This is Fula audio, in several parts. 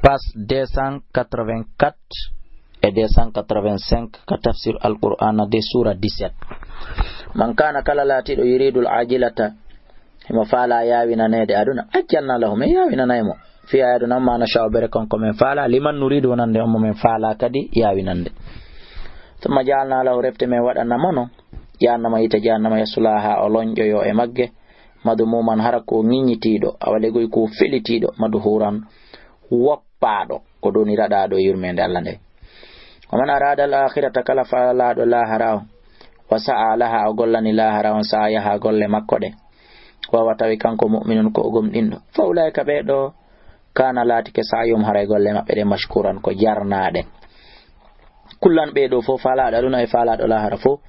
page 284 et 285 ka tafsir al-Qur'an de sura 17. Man kana kala latiɗo yuridul ajilata himo faala yawinanede aduna accanna lahum yawinanaymo fi aduna ma nasha bere konko men faala liman nuridu wonande on men faala kadi yawinande. Thumma ja'alna lahu refte men waɗanna mono jahannama yita jahannama yasulaha o lonƴoyo e magge madumuman hara ko ŋiññitiɗo awalegoy ko felitiɗo madhuran woppaɗo ko doni raɗaɗo yurmede Allah nde. wa man arada al akhirata kala faalaɗo lahara o wa sa'a laha o gollani lahara on sa'yaha golle makko ɗe wawa tawi kanko mu'minun ko gomɗinɗo fa ulaika ɓeɗo kana laatike sa'yum haray golle maɓɓe ɗe mashkuran ko jarnaɗe. kullan ɓeɗo fo faalaɗo aduna e faalaɗo lahara fo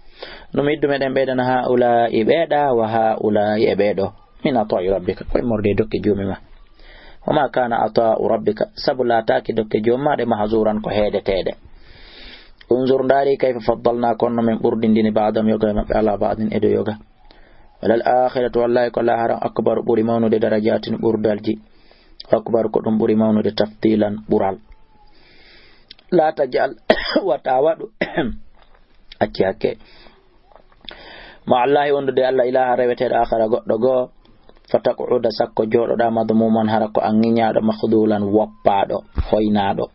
numiddu meɗen ɓeydana ha ula'i ɓeeɗa wa ha ula'i e ɓeɗo min ata'i rabbika koye morde dokke jomum ma wama kana ata'u rabbika sabu laataki dokke jomum ma ɗe mahzuran ko heedeteɗe. unzur ndari kayfa faddalna konno men ɓurdindini ba'dam yoga maɓɓe ala ba'din edo yoga. walal akhiratu wallahi ko lahara akbar ɓuri mawnude darajatin ɓurdalji akbar ko ɗum ɓuri mawnude tafdilan ɓural. la tajal wata waɗu acci hakke ma allahi wondude Allah ilaha reweteɗo akhara goɗɗo goo fataquda sakko joɗoɗa madmuman hara ko an ŋiñaɗo makhdulan woppaɗo hoynaɗo.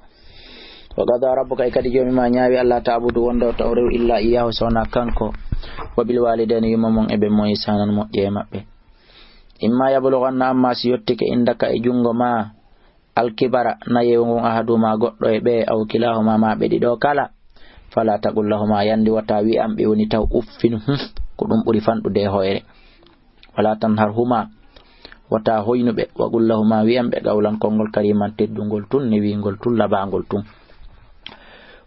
wa qada rabbuka kadi jomima ñaawi Allah ta'budu wonde taw rew illa iyahu sowna kanko wa bil walidaini yumamon e ɓe mo isanan moƴƴe e maɓɓe. imma yablughanna amma si yottike indaka e jungo ma alkibara nayewu ngon ahaduma goɗɗo e ɓe aw kilahuma ma ɓe ɗiɗo kala fala taqul lahuma yandi wata wi am ɓe woni taw uffin ko ɗum ɓuri fanɗude e hoyre. wala tanharhuma wata hoynuɓe wa qul lahuma wi am ɓe gawlan konngol kariman teddungol tun ne wingol tun labangol tun.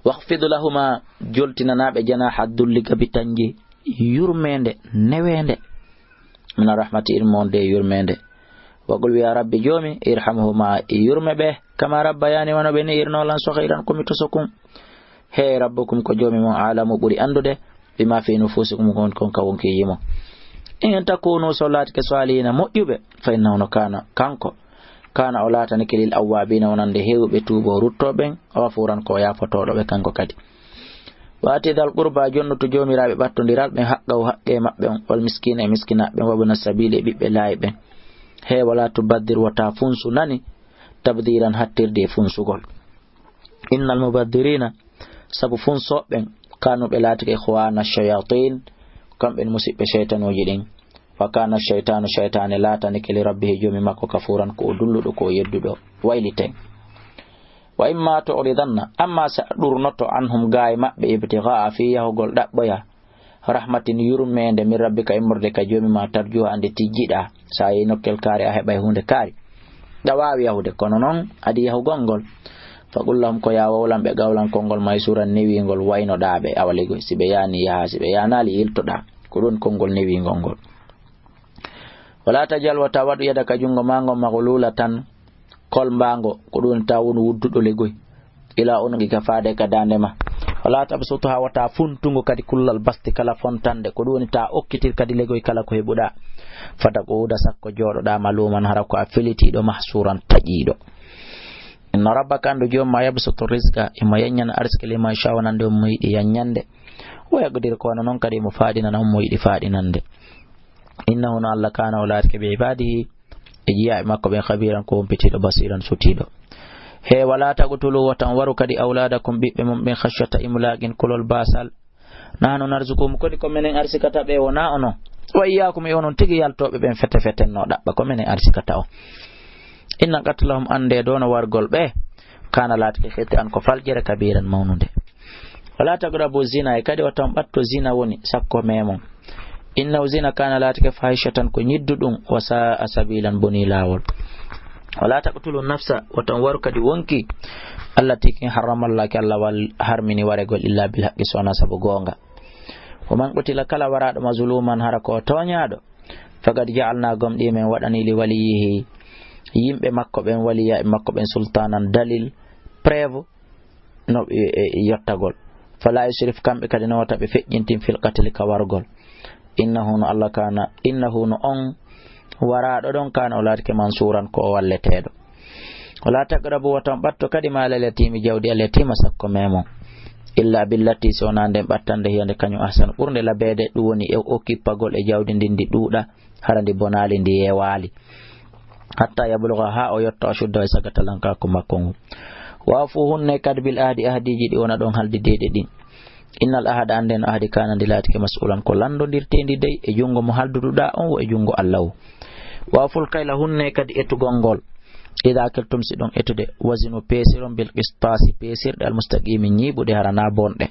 wahfid lahuma joltinanaɓe janaha dullika bitanji yurmede newende min rahmati irmonde yurmede. wa qul ya rabbi jomi irhamhuma yurme ɓe kama rabbayani wano ɓe ni irnolan sohiran komi tosokum. he rabbukum ko jomi mon alamu ɓuri andude bima fi nufusikum kon ka wonki yimo. in takunu solatike salina moƴƴuɓe fa innahu no kana kanko kana o latani kilil awwabina wonande hewɓe tuubo ruttoɓen wafuran ko yafotoɗoɓe kanko kadi. wati dal qurba jonnuto jomiraɓe ɓattodiral ɓen haqqahu haqqe maɓɓe on wal miskina e miskinaɓe wabuna sabili e ɓiɓɓe laayi ɓen. he wala tubaddir wata funsu nani tabdiran hattirde e funsugol. innal mubaddirina sabu funsoɓen kanuɓe laatike ikhwana shayatin kamɓen musiɓɓe shaytanuji ɗin. wa kana shaytanu shaytane latani kili rabbihi jomi makko kafuran ko dulluɗo ko yedduɗo wayliten. wa imma tu'ridanna amma sa ɗurnoto anhum gaay maɓɓe ibtigha'a fi yahugol ɗaɓɓoya rahmatin yurmede min rabbika immorde ka jomi ma tarjuha ande tijjiɗa sa yi nokkel kaari a heɓay hunde kaari ɗa wawi yahude kono noon adi yahugol ngol faqul lahum ko ya wawlan ɓe gawlan konngol maysuran newingol waynoɗaɓe awaligo siɓe yani yaha siɓe yanali yiltoɗa ko ɗon konngol newingol ngol. wala tajal wata waɗu yadaka jungo mango maghlula tan kolmbango ko ɗum ta won wudduɗo legoy ila on ka faade ka dandema. wala tabsutuha wata funtungo kadi kullal basti kala fontande ko ɗum ta okkitir kadi legoy kala ko heɓuɗa fata ko wuda sakko joɗoɗa maluman hara ko a felitiɗo mahsuran taƴiɗo. inna rabbaka andu jomma yabsutu rizqa ima yanyan arske liman sha'a nande mo yiɗi yanyande wa yaqdir ko non kadi mo faadinana mo yiɗi faadinande. innahu no Allah kana walaatike bi ibadihi e jiya makko ben khabiran ko wompitiɗo basiran sutiɗo. he wala taqtulu watan waru kadi awladakum ɓiɓɓe mum ɓen khashyata imlaqin kulol basal nahnu narzukum kodi ko menen arsikata ɓe wona ono wa iyyakum e onon tigi yaltoɓe ɓen fete fetenno ɗaɓɓa ko menen arsikata o. inna qatlahum ande dono wargol ɓe kana laatike hete an ko faljere kabiran mawnude. wala taqrabu zina e kadi watan ɓatto zina woni sakko memon. innahu zina kana laatike fahishatan ko ñidduɗum wa sa'a sabilan boni lawol. wala taqtulu nafsa watan waru kadi wonki allati kin harramallaki Allah wal harmini waregol illa bil haqqi sona sabu gonga. wa man qutila kala waraɗo mazluman hara ko toñaɗo faqad ja'alna gomɗi men waɗani li waliyihi yimɓe makko ɓen waliya e makko ɓen sultanan dalil preuve no yottagol. fala yusrif kamɓe kadi no wata ɓe feƴƴintin fil qatli ka wargol. innahu no Allah kana innahu no on waraɗo ɗon kana o laatike mansuran ko o walleteɗo. wala taqrabu wa tambatto kadi ma al yatimi jawdi al yatima sakko memo illa billati sonande battande hiyande kanyu ahsan burde labede du woni e okkipagol e jawdi ndindi duuda harandi bonali ndi yewali hatta yablugha ha o yotta ashudda sagatalanka ko makko wafu hunne kad bil ahdi ahdiji di wona don haldi dede din innal ahada anden ahdi kana dilati ke mas'ulan ko landondirtendi dey e jungo mo haldududa on wo e jungo Allah waful kayla hunne kad etugongol ida keltum si don etude wazinu pesiron bil qistasi pesirde al mustaqim nyibude harana bonde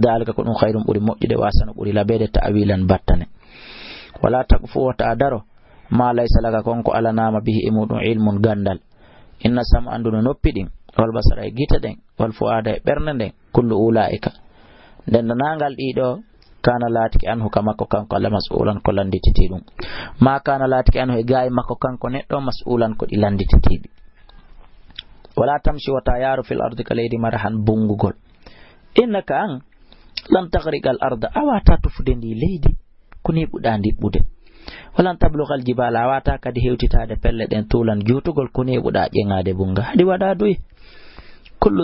dalika ko dum khairum buri mojjude wasana buri labede ta'wilan battane wala taqfu wa ta'daro ma laysa laka konko ala nama bihi imudun ilmun gandal inna sam anduno noppidin wal basara e gita den wal fuada e berne den kullu ulaika den nangal dido kana latiki anhu kamako kanko alla mas'ulan ko landititi dum ma kana latiki anhu e gaay makko kanko neddo mas'ulan ko di landititi wala tamshi wa tayaru fil ardi kalaydi marhan bungugol innaka an lan taghriqal arda awata tufude ndi leydi kuni budandi bude walan tablughal jibala awata kadi hewtitade pelle den tulan jutugol kuni buda jengade bunga hadi wada duy